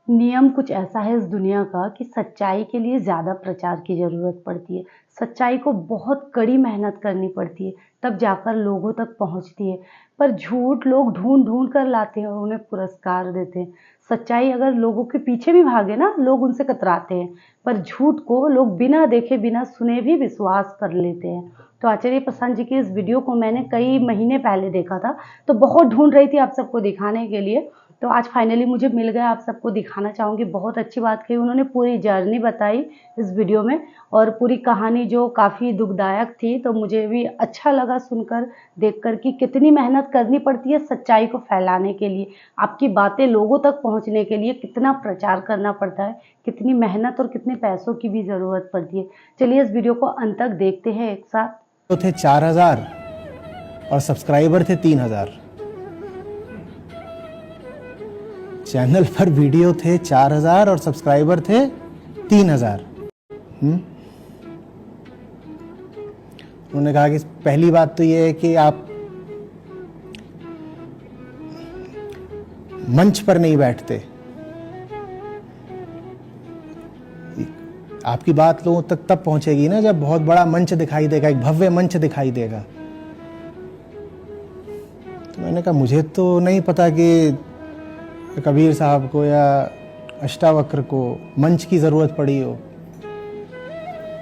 नियम कुछ ऐसा है इस दुनिया का कि सच्चाई के लिए ज़्यादा प्रचार की ज़रूरत पड़ती है। सच्चाई को बहुत कड़ी मेहनत करनी पड़ती है, तब जाकर लोगों तक पहुँचती है। पर झूठ लोग ढूँढ-ढूँढ कर लाते हैं और उन्हें पुरस्कार देते हैं। सच्चाई अगर लोगों के पीछे भी भागे ना, लोग उनसे कतराते हैं, पर झूठ को लोग बिना देखे, बिना सुने भी विश्वास कर लेते हैं। तो आचार्य प्रशांत जी की इस वीडियो को मैंने कई महीने पहले देखा था, तो बहुत ढूँढ रही थी आप सबको दिखाने के लिए। तो आज फाइनली मुझे मिल गया, आप सबको दिखाना चाहूँगी। बहुत अच्छी बात कही उन्होंने, पूरी जर्नी बताई इस वीडियो में और पूरी कहानी जो काफ़ी दुखदायक थी, तो मुझे भी अच्छा लगा सुनकर, देखकर कि कितनी मेहनत करनी पड़ती है सच्चाई को फैलाने के लिए, आपकी बातें लोगों तक पहुँचने के लिए कितना प्रचार करना पड़ता है, कितनी मेहनत और कितने पैसों की भी ज़रूरत पड़ती है। चलिए इस वीडियो को अंत तक देखते हैं एक साथ। तो थे 4000 और सब्सक्राइबर थे 3000। चैनल पर वीडियो थे 4000 और सब्सक्राइबर थे 3000। उन्होंने कहा कि पहली बात तो ये है कि आप मंच पर नहीं बैठते, आपकी बात लोगों तक तब पहुंचेगी ना जब बहुत बड़ा मंच दिखाई देगा, एक भव्य मंच दिखाई देगा। तो मैंने कहा मुझे तो नहीं पता कि कबीर साहब को या अष्टावक्र को मंच की ज़रूरत पड़ी हो।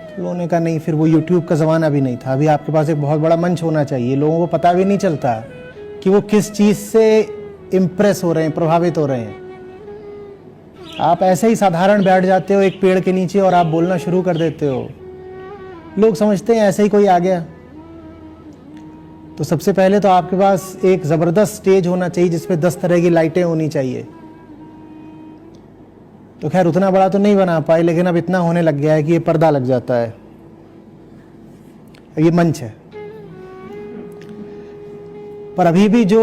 तो उन्होंने कहा नहीं, फिर वो यूट्यूब का ज़माना भी नहीं था, अभी आपके पास एक बहुत बड़ा मंच होना चाहिए। लोगों को पता भी नहीं चलता कि वो किस चीज़ से इम्प्रेस हो रहे हैं, प्रभावित हो रहे हैं। आप ऐसे ही साधारण बैठ जाते हो एक पेड़ के नीचे और आप बोलना शुरू कर देते हो, लोग समझते हैं ऐसे ही कोई आ गया। तो सबसे पहले तो आपके पास एक ज़बरदस्त स्टेज होना चाहिए जिसपे 10 तरह की लाइटें होनी चाहिए। तो खैर उतना बड़ा तो नहीं बना पाए, लेकिन अब इतना होने लग गया है कि ये पर्दा लग जाता है, ये मंच है। पर अभी भी जो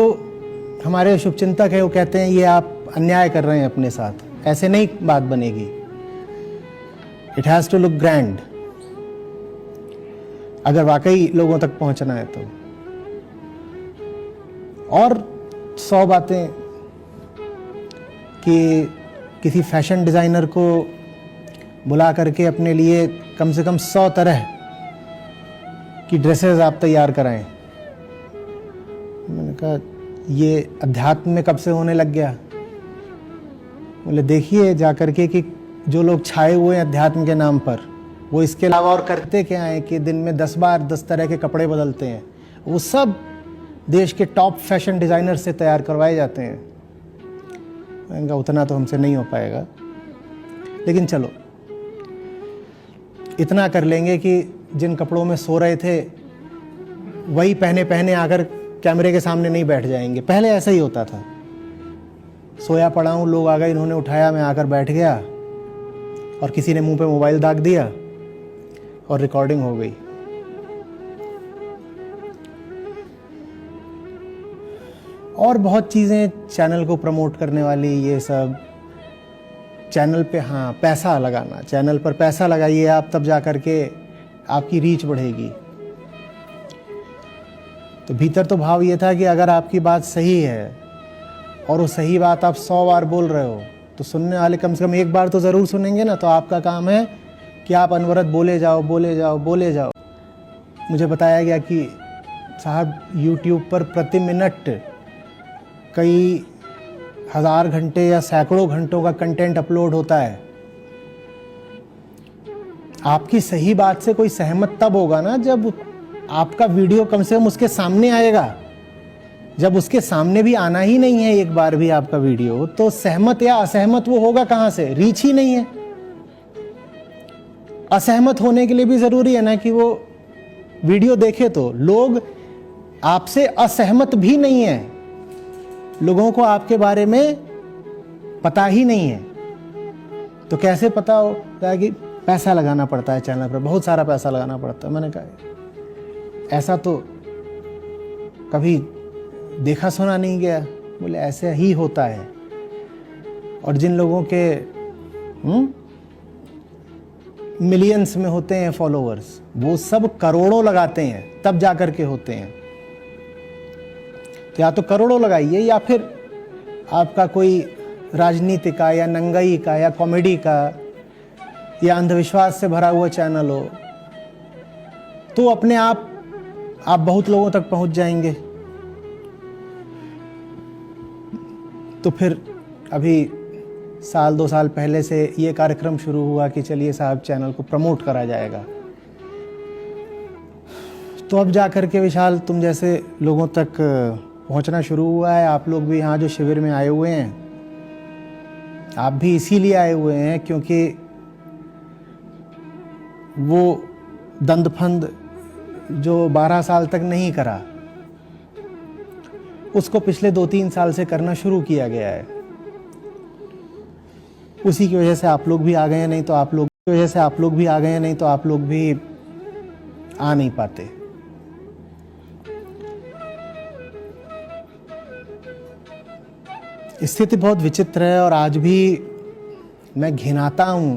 हमारे शुभचिंतक है वो कहते हैं ये आप अन्याय कर रहे हैं अपने साथ, ऐसे नहीं बात बनेगी। It has to look grand अगर वाकई लोगों तक पहुंचना है तो। और 100 बातें कि किसी फैशन डिज़ाइनर को बुला करके अपने लिए कम से कम 100 तरह की ड्रेसेस आप तैयार कराएं। मैंने कहा ये अध्यात्म में कब से होने लग गया? बोले देखिए जा करके कि जो लोग छाए हुए हैं अध्यात्म के नाम पर, वो इसके अलावा और करते क्या हैं कि दिन में 10 बार 10 तरह के कपड़े बदलते हैं। वो सब देश के टॉप फैशन डिज़ाइनर से तैयार करवाए जाते हैं। मैंने कहा उतना तो हमसे नहीं हो पाएगा, लेकिन चलो इतना कर लेंगे कि जिन कपड़ों में सो रहे थे वही पहने पहने आकर कैमरे के सामने नहीं बैठ जाएंगे। पहले ऐसा ही होता था, सोया पड़ा हूँ, लोग आ गए, इन्होंने उठाया, मैं आकर बैठ गया और किसी ने मुंह पे मोबाइल दाग दिया और रिकॉर्डिंग हो गई। और बहुत चीज़ें चैनल को प्रमोट करने वाली, ये सब चैनल पे, हाँ पैसा लगाना, चैनल पर पैसा लगाइए आप, तब जा कर के आपकी रीच बढ़ेगी। तो भीतर तो भाव ये था कि अगर आपकी बात सही है और वो सही बात आप 100 बार बोल रहे हो तो सुनने वाले कम से कम एक बार तो ज़रूर सुनेंगे ना। तो आपका काम है कि आप अनवरत बोले जाओ, बोले जाओ, बोले जाओ। मुझे बताया गया कि साहब यूट्यूब पर प्रति मिनट कई हज़ार घंटे या सैकड़ों घंटों का कंटेंट अपलोड होता है। आपकी सही बात से कोई सहमत तब होगा ना जब आपका वीडियो कम से कम उसके सामने आएगा। जब उसके सामने भी आना ही नहीं है एक बार भी आपका वीडियो, तो सहमत या असहमत वो होगा कहां से? रीच ही नहीं है। असहमत होने के लिए भी जरूरी है ना कि वो वीडियो देखे। तो लोग आपसे असहमत भी नहीं है, लोगों को आपके बारे में पता ही नहीं है। तो कैसे पता होता है? कि पैसा लगाना पड़ता है चैनल पर, बहुत सारा पैसा लगाना पड़ता है। मैंने कहा ऐसा तो कभी देखा सुना नहीं गया। बोले ऐसे ही होता है। और जिन लोगों के मिलियंस में होते हैं फॉलोअर्स, वो सब करोड़ों लगाते हैं तब जाकर के होते हैं। तो या तो करोड़ों लगाइए या फिर आपका कोई राजनीति का या नंगाई का या कॉमेडी का या अंधविश्वास से भरा हुआ चैनल हो, तो अपने आप बहुत लोगों तक पहुंच जाएंगे। तो फिर अभी साल 2 साल पहले से ये कार्यक्रम शुरू हुआ कि चलिए साहब चैनल को प्रमोट करा जाएगा। तो अब जा कर के विशाल तुम जैसे लोगों तक पहुंचना शुरू हुआ है। आप लोग भी यहाँ जो शिविर में आए हुए हैं, आप भी इसीलिए आए हुए हैं क्योंकि वो दंदफंद जो 12 साल तक नहीं करा, उसको पिछले 2-3 साल से करना शुरू किया गया है। उसी की वजह से आप लोग भी आ गए हैं, नहीं तो आप लोग भी आ नहीं पाते। स्थिति बहुत विचित्र है और आज भी मैं घिनाता हूं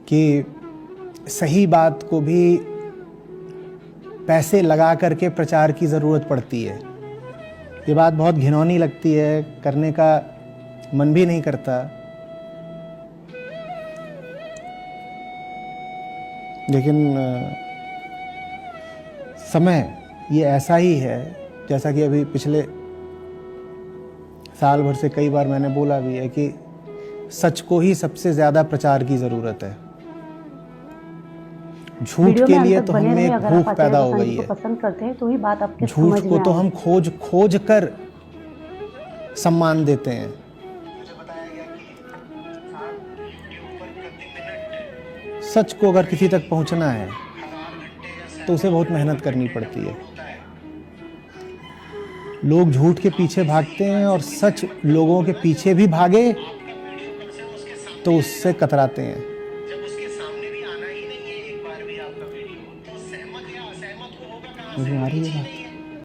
कि सही बात को भी पैसे लगा करके प्रचार की ज़रूरत पड़ती है। ये बात बहुत घिनौनी लगती है, करने का मन भी नहीं करता, लेकिन समय ये ऐसा ही है। जैसा कि अभी पिछले साल भर से कई बार मैंने बोला भी है कि सच को ही सबसे ज़्यादा प्रचार की ज़रूरत है। झूठ के लिए तो हमें एक भूख पैदा हो गई है। पसंद करते हैं तो ही बात आपके झूठ को तो हम खोज कर सम्मान देते हैं। सच को अगर किसी तक पहुंचना है तो उसे बहुत मेहनत करनी पड़ती है। लोग झूठ के पीछे भागते हैं और सच लोगों के पीछे भी भागे तो उससे कतराते हैं। मुझे आ रही है बात।